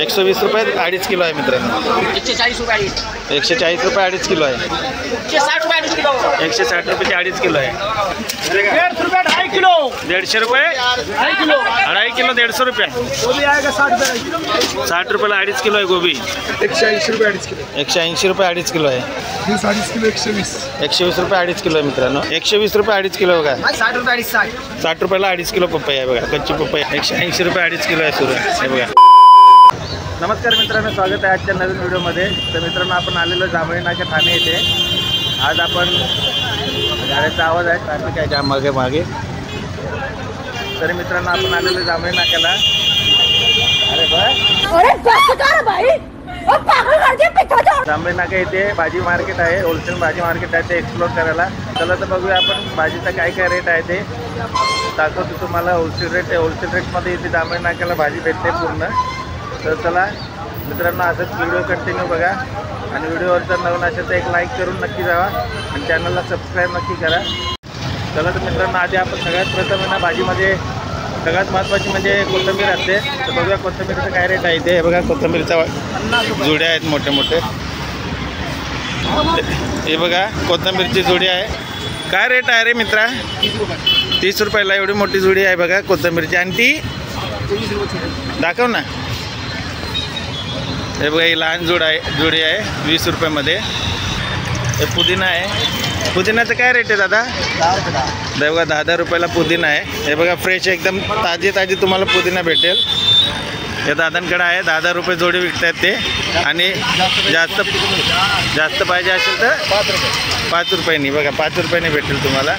120 रुपये 2.5 किलो आहे मित्रांनो. 140 रुपये 140 रुपये 2.5 किलो आहे. 160 रुपये 2.5 किलो 160 रुपये 2.5 किलो आहे. 150 रुपये 2.5 किलो 150 रुपये 2.5 किलो 2.5 किलो 150 रुपये. गोभी आएगा 60 रुपये 60 रुपयाला 2.5 किलो आहे गोबी. 180 रुपये 2.5 किलो 180 रुपये 2.5 किलो आहे. 2.5 किलो 120 120 रुपये 2.5 किलो आहे मित्रांनो. 120 रुपये 2.5 किलो बघा. 60 रुपये 2.5 60 रुपयाला 2.5 किलो पपई आहे बघा. कच्ची पपई 180 रुपये 2.5 किलो आहे सुरू हे बघा. नमस्कार मित्रांनो, स्वागत आहे आजच्या नवीन व्हिडिओमध्ये. तर मित्रांनो, आपण आलेलो जांभळी नाका ठाणे येथे. आज आपण गाड्याचा आवाज आहे, ट्रॅफिक आहे जाम मागे मागे. तरी मित्रांनो, आपण आलेलो जांभळी नाक्याला. अरे भाई जांभळी नाका येथे भाजी मार्केट आहे, होलसेल भाजी मार्केट आहे, ते एक्सप्लोर करायला. चला तर बघूया आपण भाजीचा काय काय रेट आहे ते दाखवतो तुम्हाला. होलसेल रेट आहे, होलसेल रेटमध्ये इथे जांभळी नाक्याला भाजी भेटते पूर्ण. तर चला मित्रांनो, असंच व्हिडिओ कंटिन्यू बघा आणि व्हिडिओवर जर नवीन असेल तर एक लाईक करून नक्की जावा आणि चॅनलला सबस्क्राईब नक्की करा. चला तर मित्रांनो, आधी आपण सगळ्यात प्रथम ना भाजीमध्ये सगळ्यात महत्त्वाची म्हणजे कोथिंबीर असते. तर बघूया कोथिंबीरचं काय रेट आहे ते. हे बघा कोथिंबीरचा जुड्या आहेत मोठे मोठे. हे बघा कोथिंबीरची जुडी आहे. काय रेट आहे रे मित्रा? 30 रुपयाला एवढी मोठी जुडी आहे बघा कोथिंबीरची. आणि ती दाखव ना. हे बघा ही लहान जुडी आहे 20 रुपयामध्ये. हे पुदिना आहे. पुदिनाचं काय रेट आहे दादा? 10 रुपयाला पुदिना आहे. हे बघा फ्रेश एकदम ताजी तुम्हाला पुदिना भेटेल. हे दादांकडे आहे. 10 रुपये जोडी विकतात ते. आणि जास्त पाहिजे असेल तर 5 रुपयांनी बघा 5 रुपयांनी भेटेल तुम्हाला.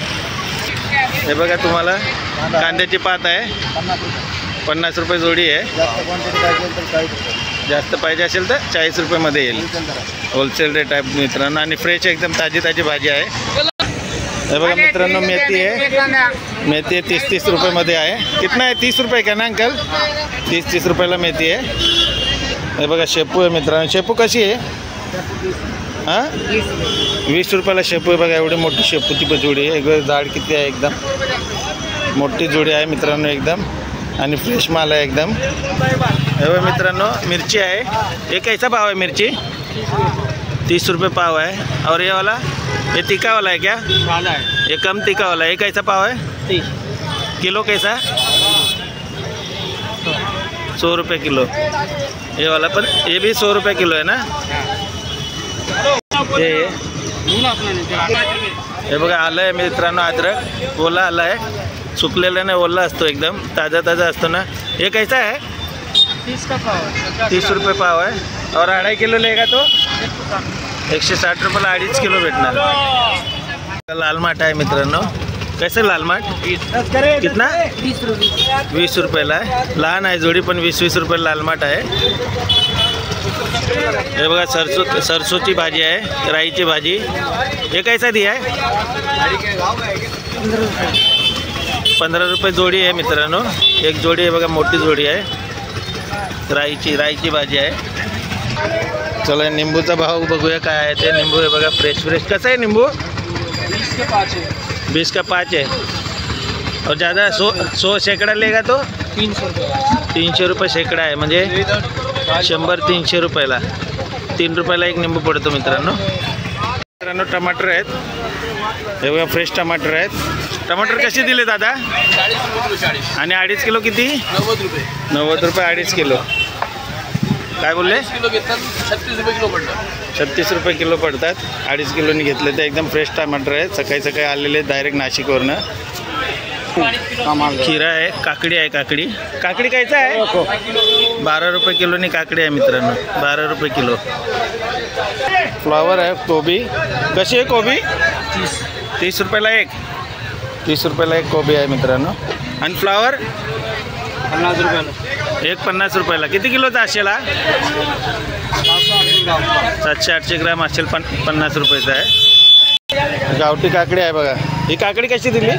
हे बघा तुम्हाला कांद्याची पात आहे 50 रुपये जोडी आहे. जास्त पाहिजे असेल तर 40 रुपयामध्ये येईल. होलसेल रेट आहे मित्रांनो. आणि फ्रेश एकदम ताजी भाजी आहे. हे बघा मित्रांनो, मेथी आहे 30 रुपयामध्ये आहे. कितना आहे? 30 रुपये का ना अंकल? 30 रुपयाला मेथी आहे. हे बघा शेपू आहे मित्रांनो. शेपू कशी आहे? हां 20 रुपयाला शेपू आहे बघा. एवढी मोठी शेपूची जोडी आहे. एक झाड किती आहे, एकदम मोठी जोडी आहे मित्रांनो एकदम. आणि फ्रेश माल आहे एकदम. हे बघा मित्रांनो, मिरची आहे. ये कैसा भाव है मिर्ची? 30 रुपये पाव है. और ये वाला ये तीखा वाला है क्या? ये कम तीखा वाला है. ये कैसा पाव है? 30 किलो कैसा? 100 रुपये किलो. ये वाला पण ये भी 100 रुपये किलो है ना. हे बघा आलं आहे मित्रांनो अद्रक. ओला आलं आहे, सुकलेला नाही, ओला असतो एकदम ताज़ा असतो ना. ये कैसा है? 30 का पाव 30 रुपये पाव आहे. और 2.5 किलो लेगा तो 160 रुपयाला 2.5 किलो भेटणार. लाल माठ आहे मित्रांनो. कैसे लाल माठ? कितना? 20 रुपयाला आहे. लहान आहे जोडी पण 20 रुपये लाल माठ आहे. हे बघा सरसोची भाजी आहे, राईची भाजी. हे कैसा दिया आहे? 15 रुपये जोडी आहे मित्रांनो. एक जोडी आहे बघा, मोठी जोडी आहे. राईची भाजी आहे. चला निंबूचा भाव बघूया काय आहे ते. निंबू आहे बघा फ्रेश कसं आहे निंबू? 20 का 5 है. और ज़्यादा 100 सैकड़ा लेगा तो 300 रुपये सैकड़ा आहे. म्हणजे 100-300 रुपयाला 3 रुपयाला एक निंबू पडतो मित्रांनो. टमाटर आहेत. हे बघा फ्रेश टमाटर आहेत. टमाटर कसे दिले दादा? आणि 2.5 किलो किती? 90 रुपये 2.5 किलो. काय बोलले? 36 रुपये किलो पडतात. 36 रुपये किलो पडतात. 2.5 किलोनी घेतले ते. एकदम फ्रेश टमाटर आहेत. सकाळी आलेले डायरेक्ट नाशिकवरनं. खीरा आहे, काकडी आहे. काकडी कायचा आहे? 12 रुपये किलोनी काकडी आहे मित्रांनो. 12 रुपये किलो. फ्लावर आहे, कोबी. कशी आहे कोबी? 30 रुपयाला एक. 30 रुपयाला एक कोबी आहे मित्रांनो. आणि फ्लावर 50 रुपयाला एक. 50 रुपयाला. किती किलोचा असेल हा? 700-800 ग्राम असेल. 50 रुपयाचा आहे. गावठी काकडी आहे बघा. ही काकडी कशी दिली?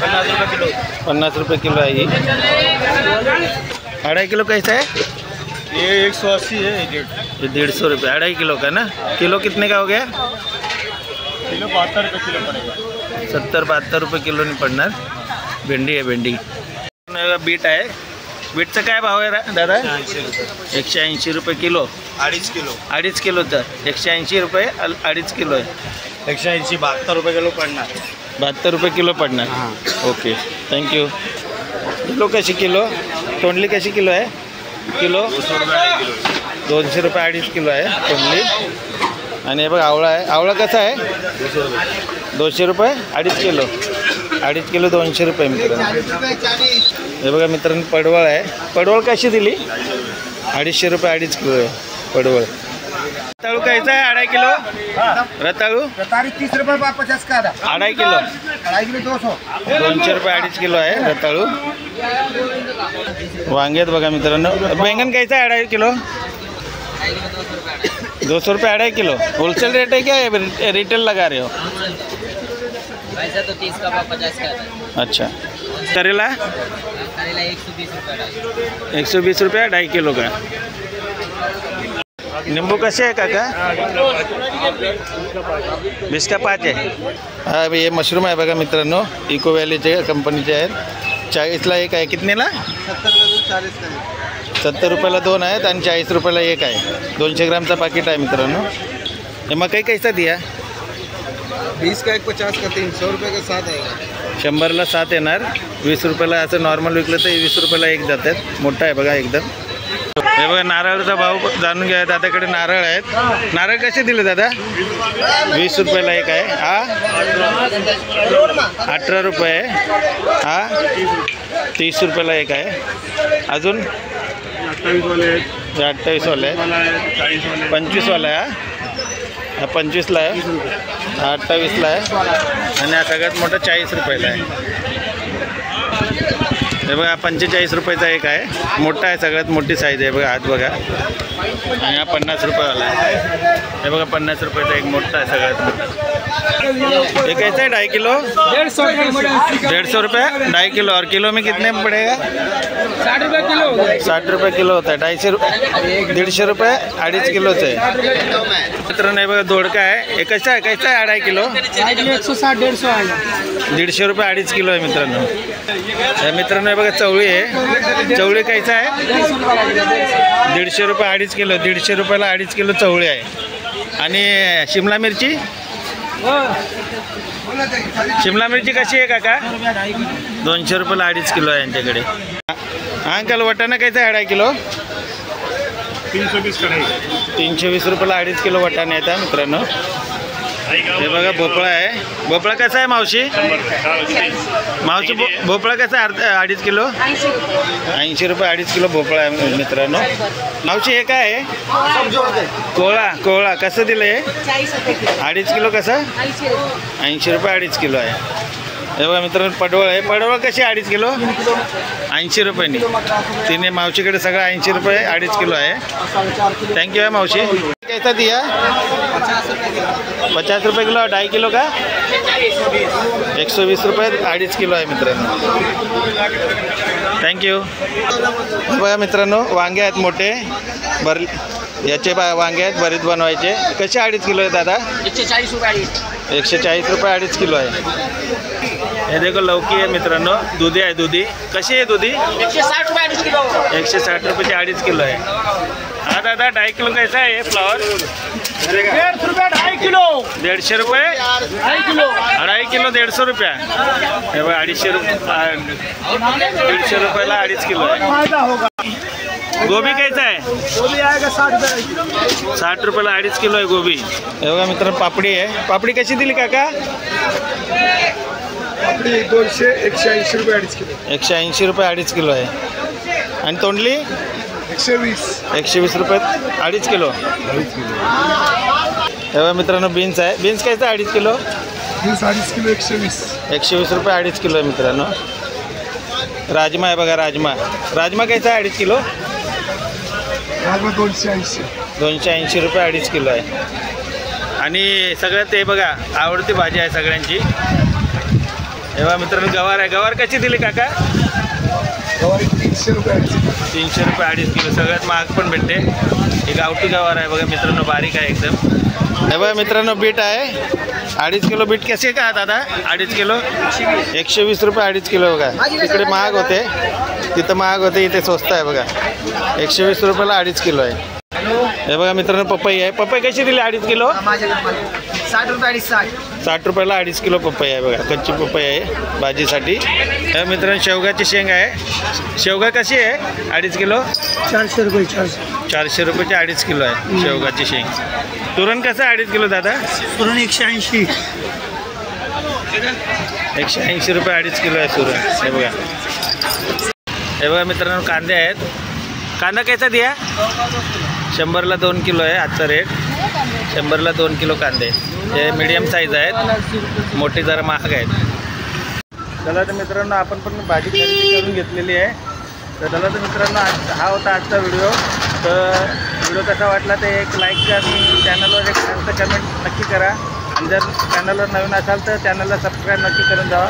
50 रुपये किलो. 50 रुपये किलो आहे ही. 2.5 किलो कैसा है? ये 180 है. ये 150 रुपये. 2.5 किलो का ना. किलो कितने का हो गया? किलो 72 रुपये किलो पड़ेगा. 70-72 रुपये किलो नहीं पड़ना. भेंडी है भेंडी. बीट आहे बीटचा काय भाव आहे दादा? 80 रुपये. 180 रुपये किलो. 2.5 किलो. 2.5 किलोचं 180 रुपये 2.5 किलो आहे. 180 72 रुपये किलो पडणार. 72 रुपये किलो पडणार. हां. Okay thank you. किलो कशी किलो? तोंडली कशी किलो आहे? किलो 200 रुपये किलो. 200 रुपये 2.5 किलो आहे तोंडली. आणि हे बघ आवळा आहे. आवळा कसा आहे? 200 रुपये. 200 रुपये 2.5 किलो. 2.5 किलो 200 रुपये मित्रांनो. हे बघा मित्रांनो पडवळ आहे. पडवळ कशी दिली? 250 रुपये 2.5 किलो आहे पडवळ. रताळू कैसा आहे? 2.5 किलो. रताळू 30 रुपये 50 का. 2.5 किलो. 2.5 किलो 200. 200 रुपये 2.5 किलो आहे रताळू. वांगे आहेत बघा मित्रांनो. बैंगन कैसा है? 2.5 किलो. 200 रुपये 2.5 किलो. होलसेल रेट है क्या रिटेल लगा रहे हो? वैसा तो 30 का 50 का है। अच्छा. करेला करेला 120 रुपये। 120 रुपये 2.5 किलो का. निंबू कसे आहे काका? 20 का 5 आहे. हा हे मशरूम आहे बघा मित्रांनो. इको व्हॅलीचे कंपनीचे आहेत. 40ला एक आहे. कितनेला? 70 रुपयाला 2 आहेत आणि 40 रुपयाला एक आहे. 200 ग्रामचा पाकिट आहे मित्रांनो. हे मकई कैसा दिया? 20 का 1 50 का 3 100 रुपये का 7 आएगा. 100ला 7 येणार. 20 रुपयाला असं नॉर्मल विकलं तर 20 रुपयाला एक जातात. मोठा आहे बघा एकदम. हे बघा नारळाचा भाव जाणून घ्या. दादाकडे नारळ आहेत. नारळ कसे दिले दादा? 20 रुपयाला एक आहे. हा 18 रुपये. हा 30 रुपयाला एक आहे. अजून 28 वाले आहेत. 28 वाला आहे. 40 वाले. 25 वाला आहे. हा 25ला आहे. हा 28ला आहे. आणि हा सगळ्यात मोठा 40 रुपयाला आहे. हे बघा 45 रुपयाचा एक आहे. मोठा आहे. सगळ्यात मोठी साईज आहे बघा. हात बघा. आणि हा 50 रुपयावाला आहे. हे बघा 50 रुपयाचा एक मोठा आहे सगळ्यात मोठा. ये कैसा है? 2.5 किलो. 150 रुपये 2.5 किलो. और किलो में कितने में पड़ेगा? 60 रुपये किलो। 60 रुपये किलो होता है. 250 रुपये 150 रुपये 2.5 किलोचं आहे. मित्रांनो हे बघा दोडका आहे. हे कसा आहे? 2.5 किलो. 160 150 आएगा। 150 रुपये 2.5 किलो आहे मित्रांनो. मित्रांनो हे बघा चवळी आहे. चवळी कैसा आहे? 150 रुपये 2.5 किलो. 150 रुपयाला 2.5 किलो चवळी आहे. आणि शिमला मिरची? शिमला मिरची कशी आहे काका? 200 रुपयाला 2.5 किलो आहे यांच्याकडे. हा अंकल वटाणा कैसा आहे? 2.5 किलो. 320 का नाही. 320 रुपयाला 2.5 किलो वटाणे येतात मित्रांनो. हे बघा भोपळा आहे. भोपळा कसा आहे मावशी? मावशी भोपळा कसा आहे? 2.5 किलो. 80 रुपये 2.5 किलो भोपळा आहे मित्रांनो. मावशी हे काय आहे? कोवळा. कोवळा कसं दिलं हे? 2.5 किलो. कसं? 80 रुपये 2.5 किलो आहे. हे बघा मित्रांनो पडवळ आहे. पडवळ कशी 2.5 किलो? 80 रुपयांनी. तिने मावशीकडे सगळं 80 रुपये 2.5 किलो आहे. थँक्यू आहे मावशी. कैसा दिया? 50 रुपये किलो. 2.5 किलो का? 120 रुपये 2.5 किलो आहे मित्रांनो. थँक्यू. बघा मित्रांनो वांगे आहेत मोठे. याचे वांगे आहेत भरीत बनवायचे. कसे 2.5 किलो आहे दादा? 140 रुपये। 140 रुपये 2.5 किलो आहे. हे देखो लौकी आहे मित्रांनो. दुधी आहे. दुधी कशी आहे? दुधी 160 रुपये 2.5 किलो। 160 रुपये 2.5 किलो आहे. हा दादा 2.5 किलो कैसा आहे फ्लावर? 150 रुपये 2.5 किलो. 150 रुपये 2.5 किलो. 2.5 किलो 150 रुपये. हे बघा 250 रुपये 150 रुपयाला 2.5 किलो आहे. फायदा होगा. गोभी कैसा आहे? गोभी आएगा 60 रुपये किलो. 60 रुपयाला 2.5 किलो आहे गोबी. हे बघा मित्रांनो पापडी आहे. पापडी कशी दिली काका? आपली 200 180 रुपये 2.5 किलो. 180 रुपये 2.5 किलो आहे. आणि तोंडली 120 रुपये 2.5 किलो. हे बघा मित्रांनो बीन्स आहे. बीन्स कैसा 2.5 किलो? 2.5 किलो 120. 120 रुपये 2.5 किलो आहे मित्रांनो. राजमा आहे बघा. राजमा. राजमा कैसा 2.5 किलो? राजमा 280. 280 रुपये 2.5 किलो आहे. आणि सगळ्यात ते बघा आवडती भाजी आहे सगळ्यांची. हे बघा मित्रांनो गवार आहे. गवार कशी दिली काका? गवारी 300 रुपये 2.5 किलो. 300 रुपये 2.5 किलो. सगळ्यात महाग पण भेटते. ही गावठी गवार आहे बघा मित्रांनो. बारीक आहे एकदम. हे बघा मित्रांनो बीट आहे 2.5 किलो बीट कसे का दादा 2.5 किलो 120 रुपये 2.5 किलो बघा तिकडे महाग होते तिथं महाग होते इथे स्वस्त आहे बघा 120 रुपयाला 2.5 किलो आहे हे बघा मित्रांनो पपई आहे पपई कशी दिली 2.5 किलो 60 रुपये 60 रुपयाला 2.5 किलो पपई आहे बघा कच्ची पपई आहे भाजीसाठी हे मित्रांनो शेवगाची शेंग आहे शेवगा कशी आहे 2.5 किलो 400 रुपये 400 रुपयाची 2.5 किलो आहे शेवगाची शेंग तुरण कसं आहे 2.5 किलो दादा पुरण 180 180 रुपये 2.5 किलो आहे सुरण हे बघा मित्रांनो कांदे आहेत कांदा कैसा दिया 100ला 2 किलो आहे आजचा रेट 100ला 2 किलो कांदे हे मीडियम साईज आहेत मोठी जरा महाग आहेत चला तर मित्रांनो आपण पण भाजी खरेदी करून घेतलेली आहे तर चला तर मित्रांनो हा होता आजचा व्हिडिओ तर व्हिडिओ कसा वाटला ते एक लाईक आणि चॅनलवर एक कमेंट नक्की करा आणि जर चॅनलवर नवीन असाल तर चॅनलला सबस्क्राईब नक्की करून जावा